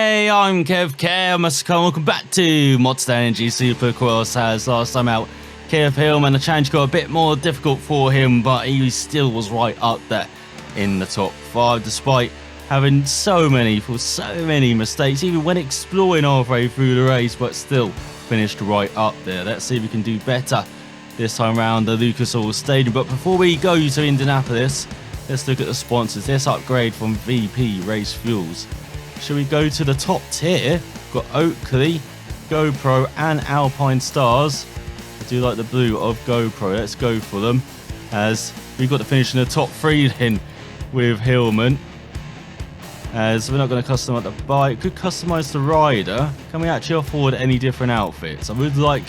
Hey, I'm Kev Hillman. Welcome back to Monster Energy Supercross. As last time out, Kev Hillman, the challenge got a bit more difficult for him, but he still was right up there in the top 5, despite having so many mistakes, even when exploring halfway through the race, but still finished right up there. Let's see if we can do better this time around the Lucas Oil Stadium. But before we go to Indianapolis, let's look at the sponsors. This upgrade from VP Race Fuels. Should we go to the top tier? We've got Oakley, GoPro and Alpine Stars. I do like the blue of GoPro. Let's go for them, as we've got to finish in the top 3 then with Hillman. As we're not going to customize the bike, could customize the rider. Can we actually afford any different outfits? I would like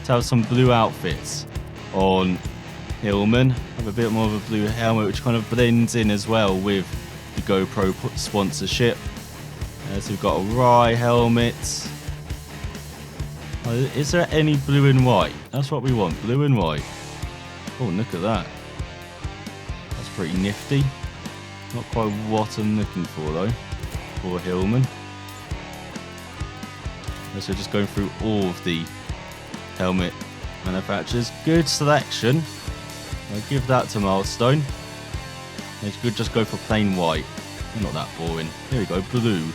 to have some blue outfits on Hillman. Have a bit more of a blue helmet, which kind of blends in as well with the GoPro sponsorship. So we've got a Rye helmet. Is there any blue and white? That's what we want, blue and white. Oh, look at that. That's pretty nifty. Not quite what I'm looking for though, for Hillman. So just going through all of the helmet manufacturers. Good selection. I'll give that to Milestone. It's good, just go for plain white. Not that boring. Here we go, blue.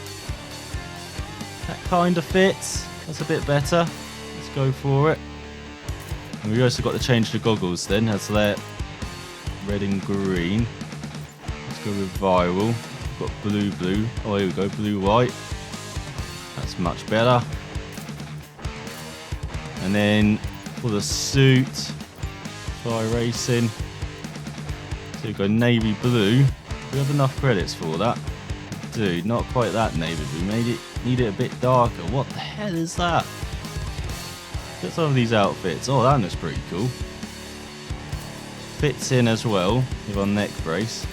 That kind of fits. That's a bit better. Let's go for it. And we also got to change the goggles then. That's that red and green. Let's go with viral. We've got blue. Oh, here we go, blue white. That's much better. And then for the suit, Fly Racing. So we've got navy blue. We have enough credits for that. Dude, not quite that navy blue. Need it a bit darker. What the hell is that? Get some of these outfits. Oh, that looks pretty cool. Fits in as well with our neck brace.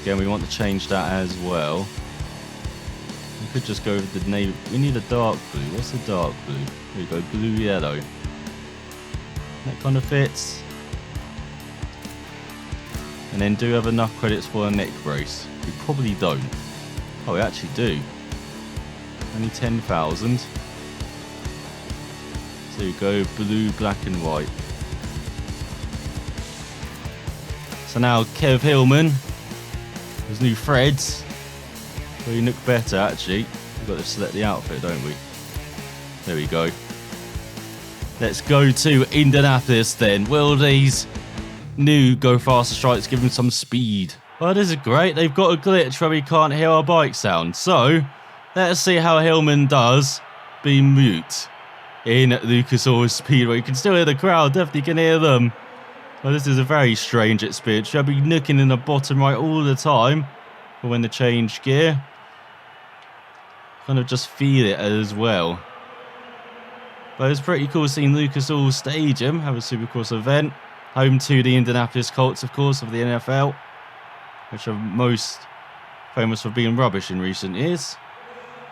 Again, we want to change that as well. We could just go with the navy. We need a dark blue. What's the dark blue? Here we go, blue yellow. That kind of fits. And then do we have enough credits for a neck brace? We probably don't. Oh, we actually do. Only 10,000. So we go blue, black and white. So now Kev Hillman, his new threads. Well, you look better actually. We've got to select the outfit, don't we? There we go. Let's go to Indianapolis then. Will these new Go Faster strikes give him some speed? Well, this is great. They've got a glitch where we can't hear our bike sound. So, let's see how Hillman does being mute in Lucas Oil Speedway. You can still hear the crowd, definitely can hear them. Well, this is a very strange experience. You'll be looking in the bottom right all the time for when they change gear. Kind of just feel it as well. But it's pretty cool seeing Lucas Oil Stadium have a Supercross event. Home to the Indianapolis Colts, of course, of the NFL, which are most famous for being rubbish in recent years.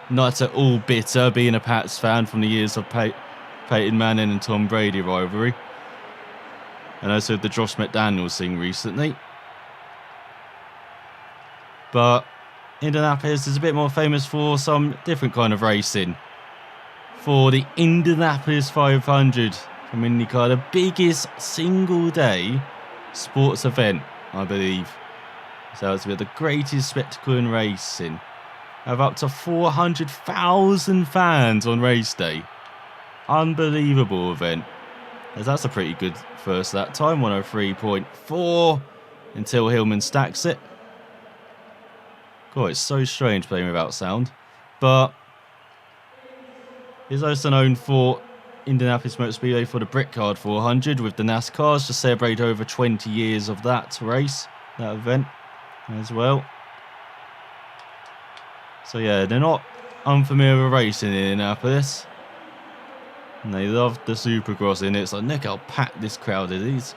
Not at all bitter being a Pats fan from the years of Peyton Manning and Tom Brady rivalry. And also the Josh McDaniels thing recently. But Indianapolis is a bit more famous for some different kind of racing. For the Indianapolis 500 from IndyCar, the biggest single day sports event, I believe. So it's the greatest spectacle in racing. Have up to 400,000 fans on race day. Unbelievable event. As that's a pretty good first that time, 103.4 until Hillman stacks it. God, it's so strange playing without sound. But he's also known for Indianapolis Motor Speedway for the Brickyard 400 with the NASCARs to celebrate over 20 years of that race, that event as well. So yeah, they're not unfamiliar with racing in Indianapolis. And they love the Supercross in it. It's like, look how packed this crowd is.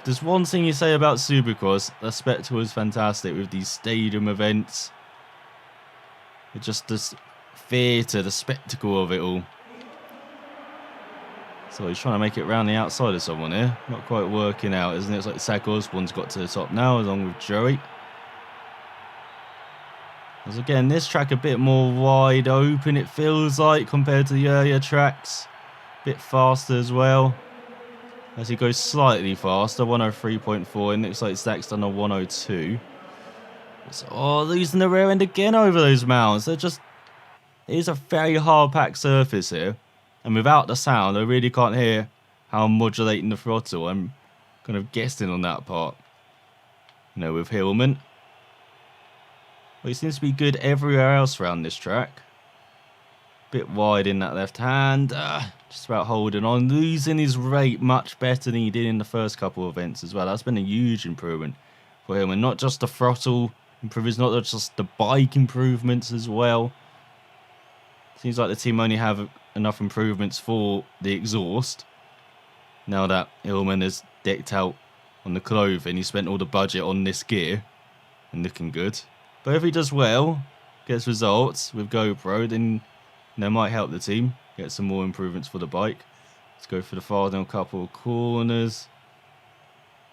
There's one thing you say about Supercross, the spectacle is fantastic with these stadium events. It's just this theatre, the spectacle of it all. So he's trying to make it around the outside of someone here. Not quite working out, isn't it? It's like Zach Osborne's got to the top now, along with Joey. As again, this track a bit more wide open, it feels like, compared to the earlier tracks. A bit faster as well. As he goes slightly faster, 103.4, and looks like Zach's done a 102. So, losing the rear end again over those mounds. They're just, it is a very hard-packed surface here. And without the sound, I really can't hear how I'm modulating the throttle. I'm kind of guessing on that part. You know, with Hillman. Well, he seems to be good everywhere else around this track. Bit wide in that left hand. Just about holding on. Losing his rate much better than he did in the first couple of events as well. That's been a huge improvement for him. And not just the throttle improvements, not just the bike improvements as well. Seems like the team only have enough improvements for the exhaust. Now that Hillman has decked out on the clothing, he spent all the budget on this gear. And looking good. But if he does well, gets results with GoPro, then that might help the team get some more improvements for the bike. Let's go for the final couple of corners.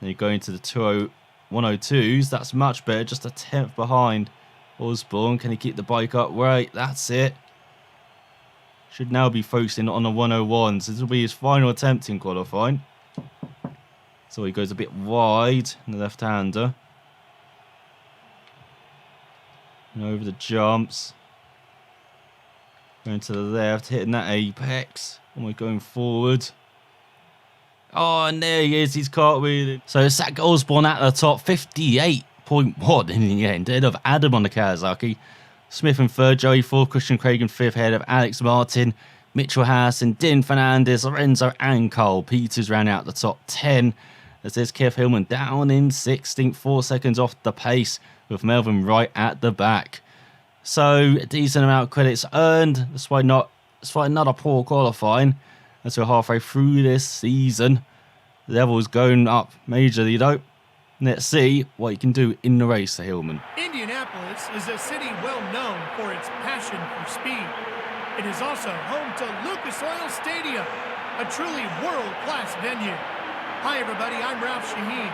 Then you go into the 102s. That's much better, just a tenth behind Osborne. Can he keep the bike up? Right, that's it. Should now be focusing on the 101s. This will be his final attempt in qualifying. So he goes a bit wide in the left-hander. And over the jumps. Going to the left, hitting that apex. And we're going forward. Oh, and there he is. He's cartwheeling. So Zach Osborne at the top, 58.1 in the end. Ahead of Adam on the Kawasaki. Smith in third, Joey fourth, Christian Craig in fifth, ahead of Alex Martin, Mitchell Harrison, Din Fernandez, Lorenzo and Cole Peters round out the top 10. As there's Kev Hillman down in 16th, 4 seconds off the pace, with Melvin right at the back. So a decent amount of credits earned, despite another poor qualifying. As we're halfway through this season, the level's going up majorly though. Let's see what he can do in the race for Hillman. Indianapolis is a city well known for its passion for speed. It is also home to Lucas Oil Stadium, a truly world-class venue. Hi everybody, I'm Ralph Shaheen.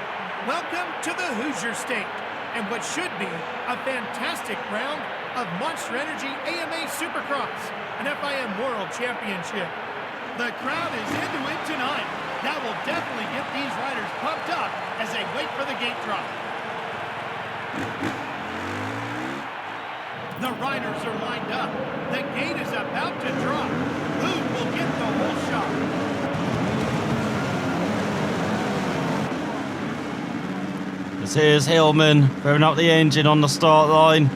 Welcome to the Hoosier State, and what should be a fantastic round of Monster Energy AMA Supercross, an FIM World Championship. The crowd is into it tonight. That will definitely get these riders pumped up as they wait for the gate drop. The riders are lined up. The gate is about to drop. Who will get the whole shot? As here's Hillman revving up the engine on the start line.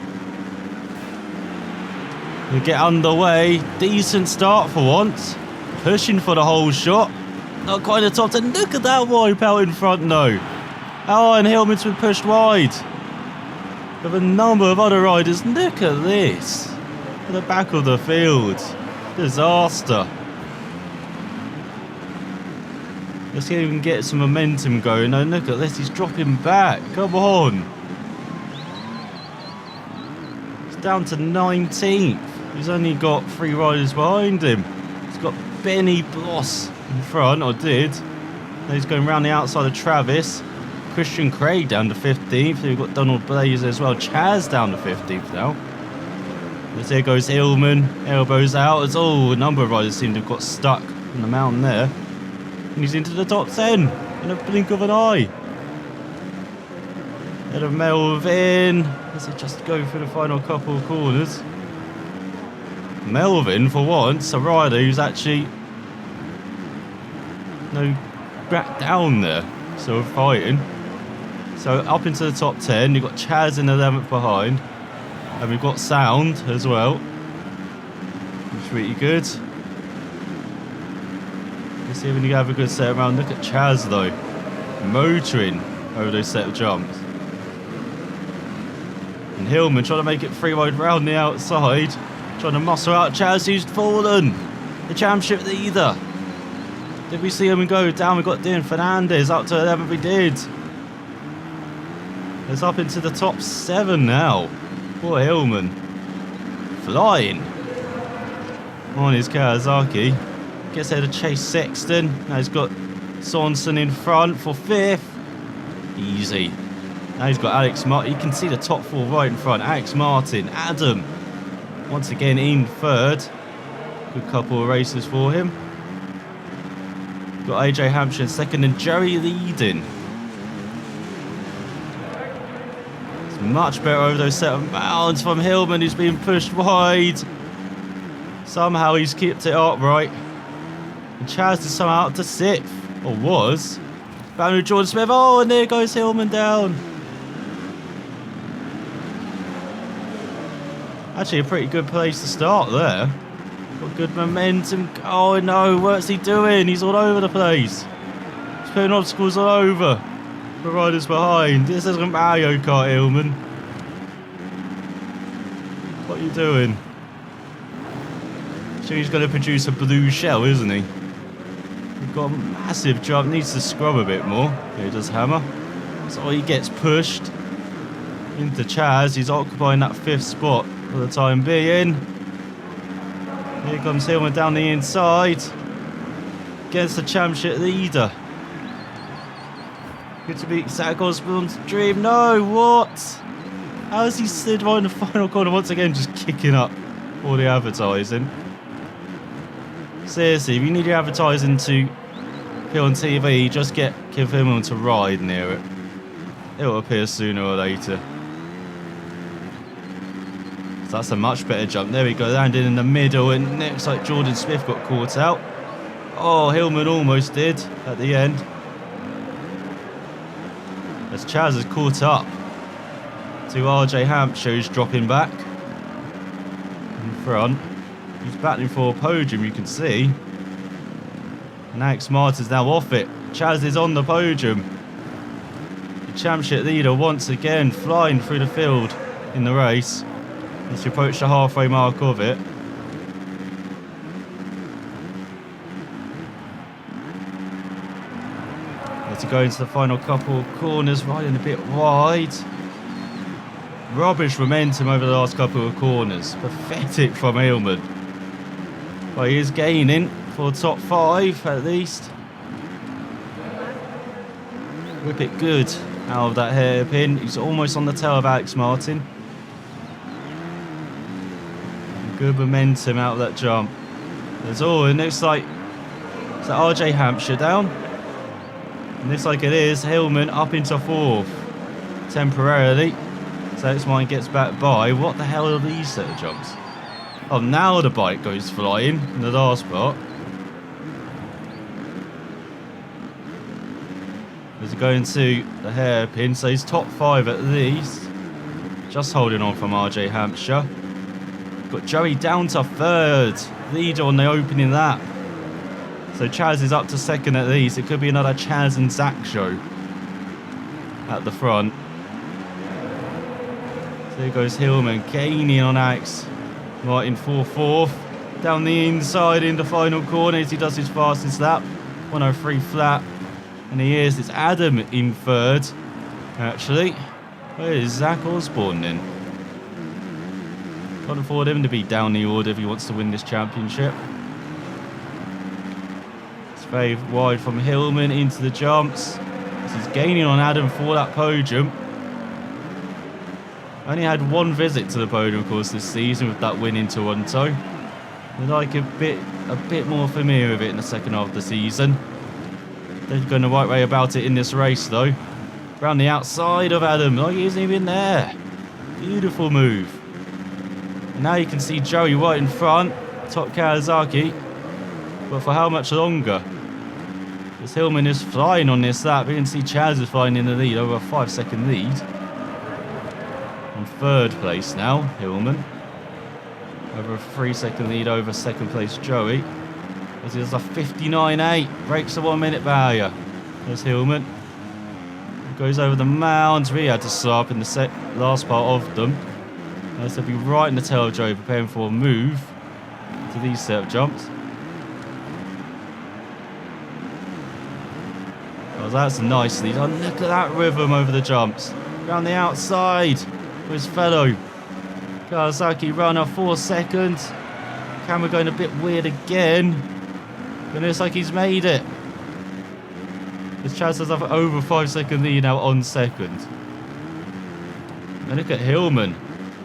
We get underway. Decent start for once. Pushing for the whole shot. Not quite the top 10. Look at that wipe out in front though. Oh, and Hillman's been pushed wide. With a number of other riders. Look at this. At the back of the field. Disaster. Let's see if we can get some momentum going. Oh, look at this. He's dropping back. Come on. It's down to 19th. He's only got 3 riders behind him. He's got Benny Bloss in front, or did. Now he's going around the outside of Travis. Christian Craig down to 15th. We've got Donald Blaze as well. Chaz down to 15th now. As there goes Hillman. Elbows out. As a number of riders seem to have got stuck on the mountain there. And he's into the top 10 in a blink of an eye. Head of Melvin. As they just go for the final couple of corners. Melvin, for once, a rider who's actually back down there, so fighting. So up into the top 10, you've got Chaz in 11th behind, and we've got Sound as well, which is pretty good. Let's see if we can have a good set around. Look at Chaz though, motoring over those set of jumps. And Hillman trying to make it 3 wide round the outside. Trying to muscle out Chaz, who's fallen. The championship leader. Did we see him go down? We got Din Fernandez up to 11th. We did. It's up into the top 7 now. Poor Hillman. Flying. On his Kawasaki. Gets there to chase Sexton. Now he's got Sonson in front for 5th. Easy. Now he's got Alex Martin. You can see the top four right in front. Alex Martin, Adam, once again in third. Good couple of races for him. Got AJ Hampshire in second and Joey leading. It's much better over those set of mounds from Hillman, who's being pushed wide. Somehow he's kept it upright. And Chaz is somehow up to 6th, or was. Found with Jordan Smith. Oh, and there goes Hillman down. Actually, a pretty good place to start there. Got good momentum. Oh no, what's he doing? He's all over the place. He's putting obstacles all over the riders behind. This isn't Mario Kart, Hillman. What are you doing? So he's going to produce a blue shell, isn't he? We've got a massive jump. Needs to scrub a bit more. Here he does hammer. So he gets pushed into Chaz. He's occupying that 5th spot for the time being. Here comes Hillman down the inside against the championship leader. Good to beat Zach Osborne's dream. No, what? How has he slid right in the final corner once again, just kicking up all the advertising? Seriously, if you need your advertising to appear on TV, just get Kev Hillman to ride near it. It will appear sooner or later. So that's a much better jump. There we go, landing in the middle, and looks like Jordan Smith got caught out. Oh, Hillman almost did at the end. As Chaz has caught up to RJ Hampshire, who's dropping back in front. He's battling for a podium, you can see. And Alex Martin's now off it. Chaz is on the podium. The championship leader once again flying through the field in the race as we approach the halfway mark of it. To go into the final couple of corners, riding a bit wide. Rubbish momentum over the last couple of corners. Pathetic from Hillman. But he is gaining for top 5 at least. Whip it good out of that hairpin. He's almost on the tail of Alex Martin. Good momentum out of that jump. There's all. It looks like is that RJ Hampshire down. And looks like it is Hillman up into 4th temporarily. So Alex Martin gets back by. What the hell are these set of jumps? Oh, now the bike goes flying in the last part. As going to the hairpin, so he's top 5 at least. Just holding on from RJ Hampshire. Got Joey down to 3rd. Leader on the opening lap. So Chaz is up to 2nd at least. It could be another Chaz and Zach show at the front. So there goes Hillman gaining on Alex Martin for 4th. Down the inside in the final corner as he does his fastest lap. 103 flat. And he is. It's Adam in 3rd. Actually. Where is Zach Osborne then? Can't afford him to be down the order if he wants to win this championship. Very wide from Hillman into the jumps. He's gaining on Adam for that podium. Only had 1 visit to the podium, of course, this season with that win in Toronto. They're like a bit more familiar with it in the second half of the season. They're going the right way about it in this race, though. Around the outside of Adam, like he isn't even there. Beautiful move. And now you can see Joey right in front, top Kawasaki. But for how much longer? Because Hillman is flying on this lap. You can see Chaz is flying in the lead, over a 5-second lead. On 3rd place now, Hillman. Over a 3-second lead over 2nd place Joey. As he does a 59.8, breaks the 1 minute barrier. There's Hillman. Goes over the mounds. Really had to slow up in the last part of them. As they'll be right in the tail of Joey, preparing for a move to these set of jumps. Oh, that's a nice lead. Oh, look at that rhythm over the jumps. Around the outside for his fellow Kawasaki runner, 4 seconds. Camera going a bit weird again. But it looks like he's made it. His Chaz has over 5-second lead now on 2nd. And look at Hillman.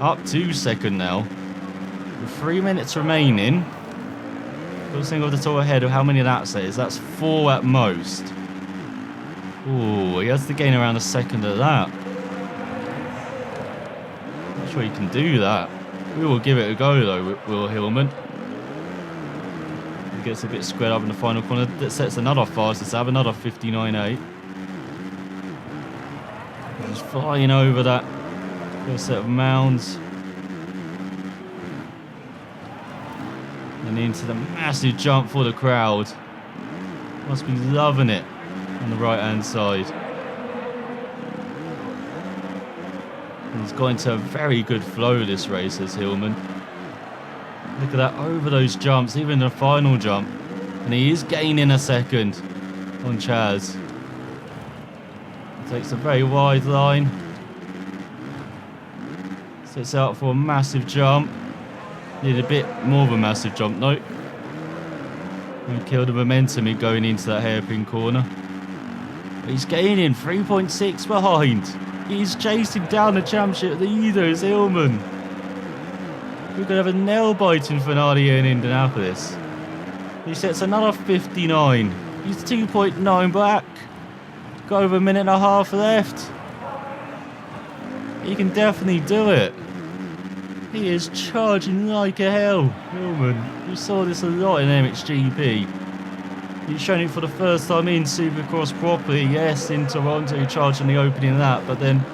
Up to second now. With 3 minutes remaining. Got to think off the top of my head of how many laps that is. That's 4 at most. Ooh, he has to gain around a second of that. Not sure he can do that. We will give it a go though, Will Hillman. He gets a bit squared up in the final corner. That sets another fastest lap, another 59.8. He's flying over that first set of mounds. And into the massive jump for the crowd. Must be loving it on the right hand side. And he's got into a very good flow this race, as Hillman. Look at that, over those jumps, even the final jump. And he is gaining a second on Chaz. Takes a very wide line. Sets out for a massive jump. Need a bit more of a massive jump though. And kill the momentum in going into that hairpin corner. But he's gaining 3.6 behind. He's chasing down the championship leader, is Hillman. We're going to have a nail-biting finale here in Indianapolis. He sets another 59. He's 2.9 back. Got over a minute and a half left. He can definitely do it. He is charging like a hell, Hillman. We saw this a lot in MXGP. He's shown it for the first time in Supercross properly. Yes, in Toronto, he charged in the opening lap, but then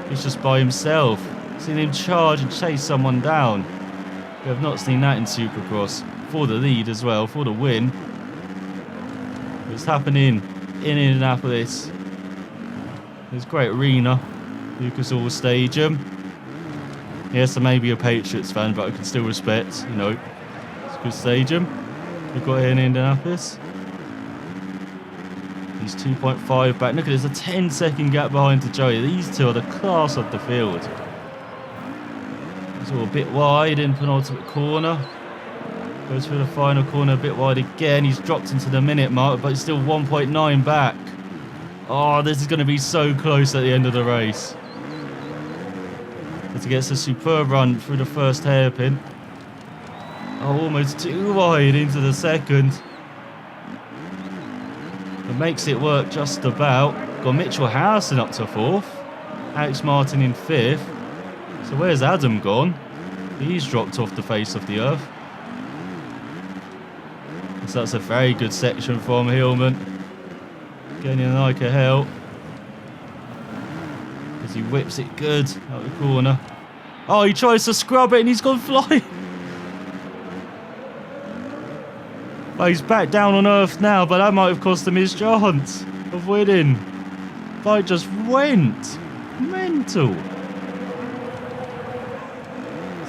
he's just by himself. Seen him charge and chase someone down. We have not seen that in Supercross. For the lead as well, for the win. It's happening in Indianapolis. It's a great arena, Lucas Oil Stadium. Yes, I may be a Patriots fan, but I can still respect, you know, it's a good stadium we've got here in Indianapolis. He's 2.5 back. Look at this, a 10-second gap behind to Joey. These two are the class of the field. He's all a bit wide in penultimate corner. Goes through the final corner a bit wide again. He's dropped into the minute mark, but he's still 1.9 back. Oh, this is going to be so close at the end of the race. As he gets a superb run through the first hairpin. Oh, almost too wide into the second. But makes it work just about. Got Mitchell Harrison up to 4th. Alex Martin in 5th. So where's Adam gone? He's dropped off the face of the earth. So that's a very good section from Hillman. Getting like a hell. As he whips it good out the corner. Oh, he tries to scrub it and he's gone flying. Oh, he's back down on earth now, but that might have cost him his chance of winning. Bike just went mental.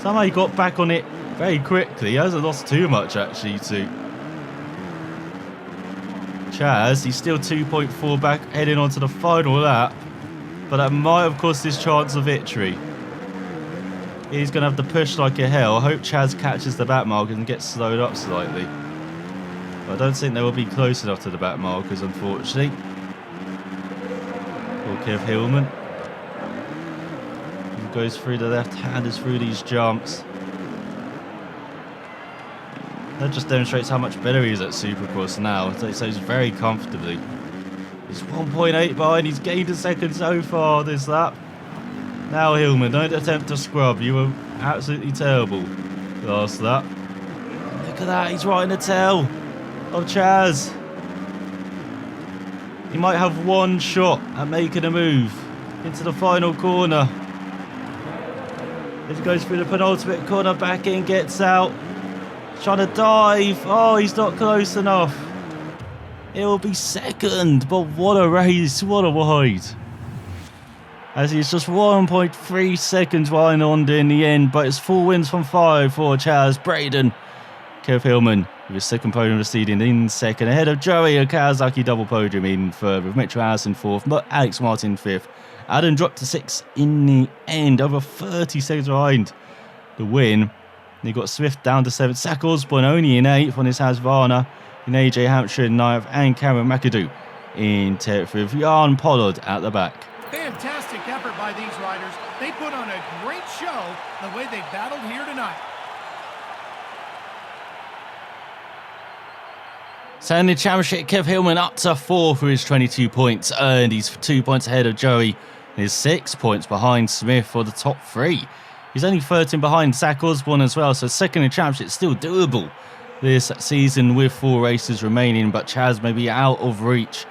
Somehow he got back on it very quickly. He hasn't lost too much actually to Chaz. He's still 2.4 back heading on to the final lap, but that might have cost his chance of victory. He's going to have to push like a hell. I hope Chaz catches the back markers and gets slowed up slightly. But I don't think they will be close enough to the back markers, unfortunately. Poor Kev Hillman. He goes through the left-handers through these jumps. That just demonstrates how much better he is at Supercross now. So he's very comfortably. He's 1.8 behind. He's gained a second so far this lap. Now Hillman, don't attempt to scrub. You were absolutely terrible last lap. Look at that. He's right in the tail of Chaz. He might have one shot at making a move into the final corner. As he goes through the penultimate corner, back in, gets out. Trying to dive. Oh, he's not close enough. It will be second, but what a race, what a wide. As he's just 1.3 seconds behind Honda in the end, but it's 4 wins from 5 for Chaz. Braden Kev Hillman with his second podium receding in second, ahead of Joey Okazaki, double podium in third, with Mitchell Harrison 4th, but Alex Martin 5th. Adam dropped to 6th in the end, over 30 seconds behind the win. They got Swift down to 7th, Zach Osborne only in 8th on his Husqvarna, in AJ Hampshire in 9th, and Cameron McAdoo in 10th, with Jan Pollard at the back. Fantastic effort by these riders. They put on a great show the way they battled here tonight. So in the championship, Kev Hillman up to 4 for his 22 points earned. He's 2 points ahead of Joey. He's 6 points behind Smith for the top 3. He's only 13 behind Zach Osborne as well, so second in the championship still doable this season with 4 races remaining, but Chaz may be out of reach.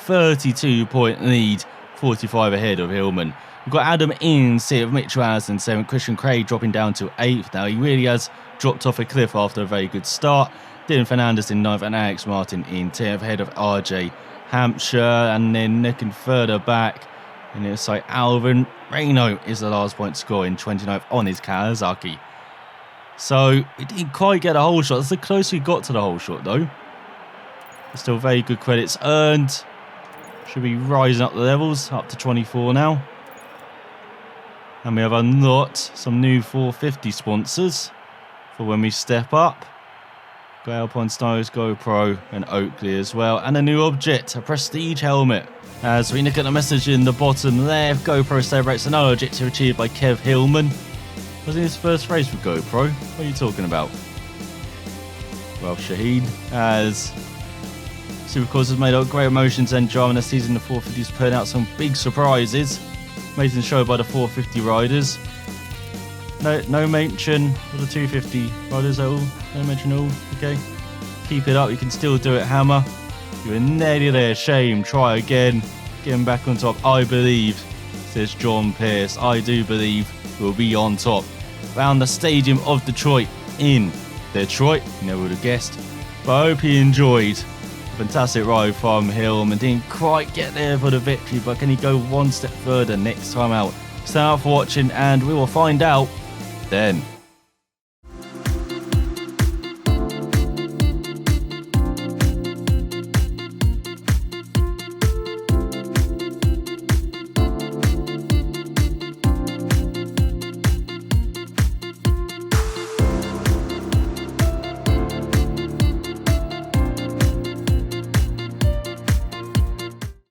32-point lead, 45 ahead of Hillman. We've got Adam in 6th, Mitchell Has in 7th, Christian Craig dropping down to 8th. Now he really has dropped off a cliff after a very good start. Dylan Fernandez in 9th and Alex Martin in 10th, ahead of RJ Hampshire, and then looking further back. And it's like Alvin Reno is the last point scorer in 29th on his Kawasaki. So he didn't quite get a whole shot. That's the closest he got to the whole shot though. Still very good credits earned. Should be rising up the levels, up to 24 now. And we have unlocked some new 450 sponsors for when we step up. Got Alpine Styles, GoPro and Oakley as well. And a new object, a prestige helmet. As we look at the message in the bottom left, GoPro celebrates another objective achieved by Kev Hillman. Was in his first race with GoPro? What are you talking about? Well, Shaheen as Supercars has made up great emotions and drama this season. The 450s putting out some big surprises. Amazing show by the 450 riders. No mention of the 250 riders at all. No mention at all. Okay. Keep it up. You can still do it, Hammer. You were nearly there. Shame. Try again. Getting back on top. I believe, says John Pierce. I do believe we'll be on top. Round the Stadium of Detroit in Detroit. You never would have guessed. But I hope you enjoyed. Fantastic ride from Hillman. Didn't quite get there for the victory, but can he go one step further next time out? Thanks for watching, and we will find out then.